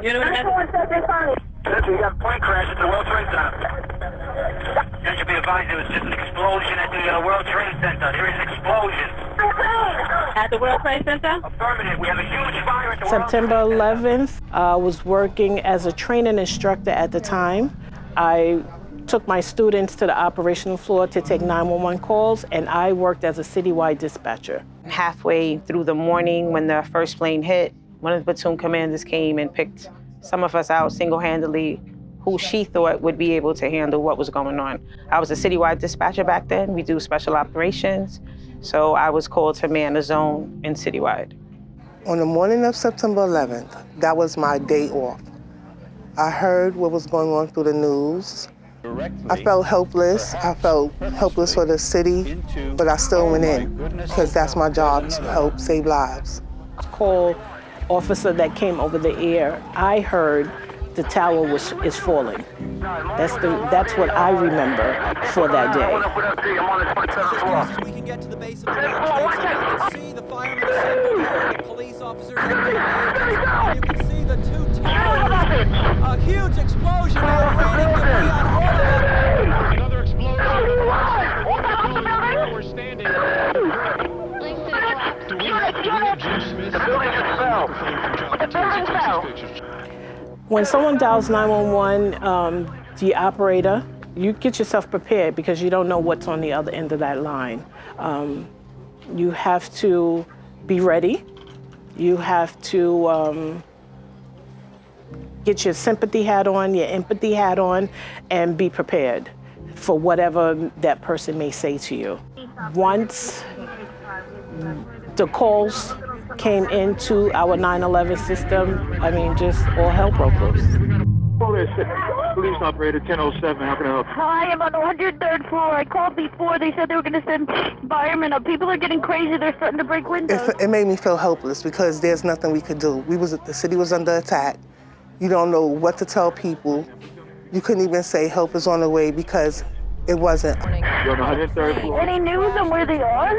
You know what happened? We got a plane crash at the World Trade Center. You should be advised there was just an explosion at the World Trade Center. There is an explosion. At the World Trade Center? Affirmative. We have a huge fire at the September World Trade Center. 11th, I was working as a training instructor at the time. I took my students to the operational floor to take 911 calls, and I worked as a citywide dispatcher. Halfway through the morning when the first plane hit, one of the platoon commanders came and picked some of us out single-handedly who she thought would be able to handle what was going on. I was a citywide dispatcher back then. We do special operations. So I was called to man a zone in citywide. On the morning of September 11th, that was my day off. I heard what was going on through the news. I felt helpless. I felt helpless for the city, but I still went in because that's my job, to help save lives. Call officer that came over the air, I heard the tower is falling. That's what I remember for that day. We can get to the base of the World Trade Center. You can see the firemen assembled here, the police officers and you can see the two towers. A huge explosion now raining debris on all of them. Another explosion. Where we're standing. Do we have Jim Smith? When someone dials 911, the operator, you get yourself prepared because you don't know what's on the other end of that line. You have to be ready. You have to get your sympathy hat on, your empathy hat on, and be prepared for whatever that person may say to you. Once the calls came into our 911 system, I mean, just all hell broke loose. Police operator 1007, how can I help? Hi, I'm on the 103rd floor. I called before. They said they were going to send firemen up. People are getting crazy. They're starting to break windows. It made me feel helpless because there's nothing we could do. The city was under attack. You don't know what to tell people. You couldn't even say help is on the way because it wasn't. You're on the 103rd floor. Any news on where they are?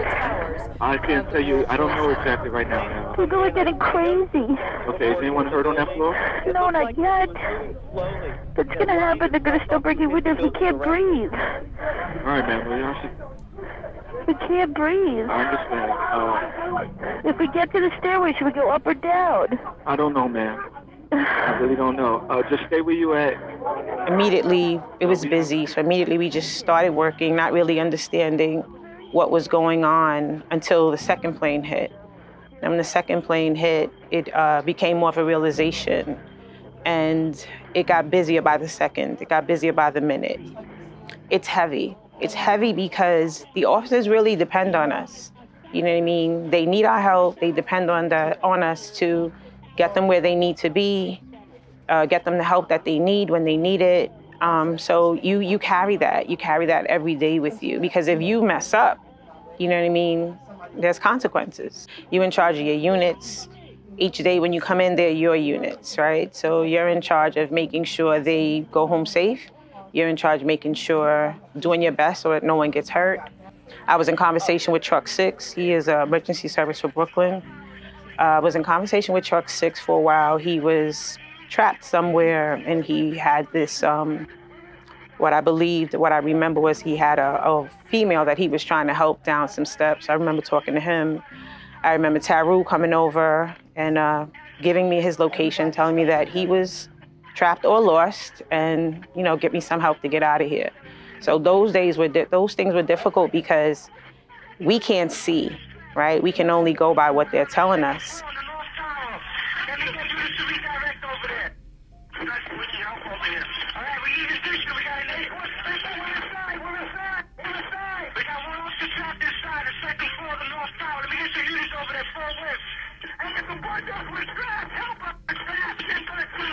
I can't tell you. I don't know exactly right now. People are getting crazy. Okay, is anyone hurt on that floor? No, not yet. What's going to happen? They're going to start breaking windows. We can't breathe. All right, man. Well, We can't breathe. I understand. If we get to the stairway, should we go up or down? I don't know, man. I really don't know. Just stay where you at. Immediately, it was busy, so immediately we just started working, not really understanding what was going on until the second plane hit. And when the second plane hit, it became more of a realization, and it got busier by the second. It got busier by the minute. It's heavy. It's heavy because the officers really depend on us. You know what I mean? They need our help. They depend on us to get them where they need to be, get them the help that they need when they need it. So you carry that. You carry that every day with you because if you mess up, you know what I mean, there's consequences. You're in charge of your units. Each day when you come in, they're your units, right? So you're in charge of making sure they go home safe. You're in charge of making sure, doing your best so that no one gets hurt. I was in conversation with Truck 6. He is an emergency service for Brooklyn. I was in conversation with Truck 6 for a while. He was trapped somewhere and he had this, what I remember was he had a female that he was trying to help down some steps. I remember talking to him. I remember Taru coming over and giving me his location, telling me that he was trapped or lost and, you know, get me some help to get out of here. So those things were difficult because we can't see, right? We can only go by what they're telling us.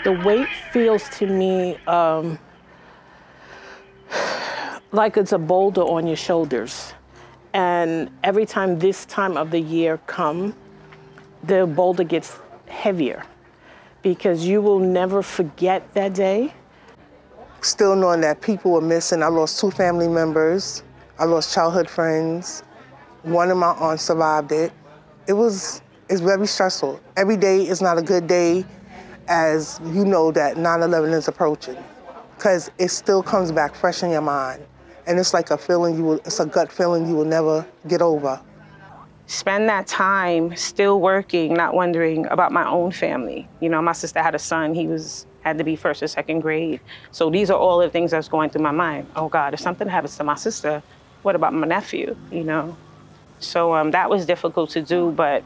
The weight feels to me like it's a boulder on your shoulders. And every time this time of the year comes, the boulder gets heavier because you will never forget that day. Still knowing that people were missing. I lost 2 family members. I lost childhood friends. One of my aunts survived it. It's very stressful. Every day is not a good day. as you know that 9/11 is approaching, because it still comes back fresh in your mind. And it's like a feeling it's a gut feeling you will never get over. Spend that time still working, not wondering about my own family. You know, my sister had a son, had to be first or second grade. So these are all the things that's going through my mind. Oh God, if something happens to my sister, what about my nephew, you know? So that was difficult to do, but,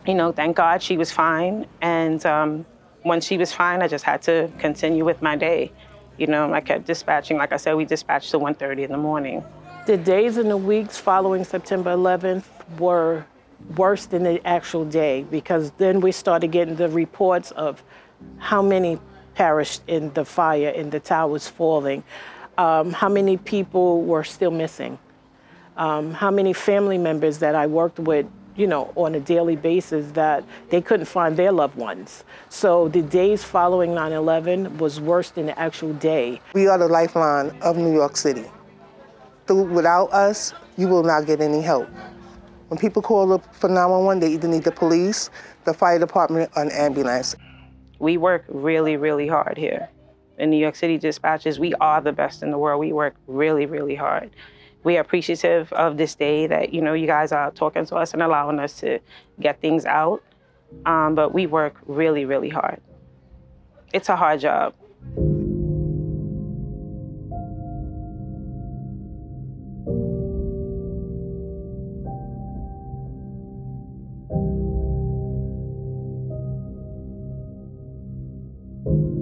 you know, thank God she was fine. And when she was fine, I just had to continue with my day. You know, I kept dispatching. Like I said, we dispatched till 1:30 in the morning. The days and the weeks following September 11th were worse than the actual day, because then we started getting the reports of how many perished in the fire in the towers falling, how many people were still missing, how many family members that I worked with, you know, on a daily basis that they couldn't find their loved ones. So the days following 9/11 was worse than the actual day. We are the lifeline of New York City. Without us, you will not get any help. When people call up for 911, they either need the police, the fire department, or an ambulance. We work really, really hard here. In New York City dispatches, we are the best in the world. We work really, really hard. We are appreciative of this day that, you know, you guys are talking to us and allowing us to get things out. But we work really, really hard. It's a hard job. you.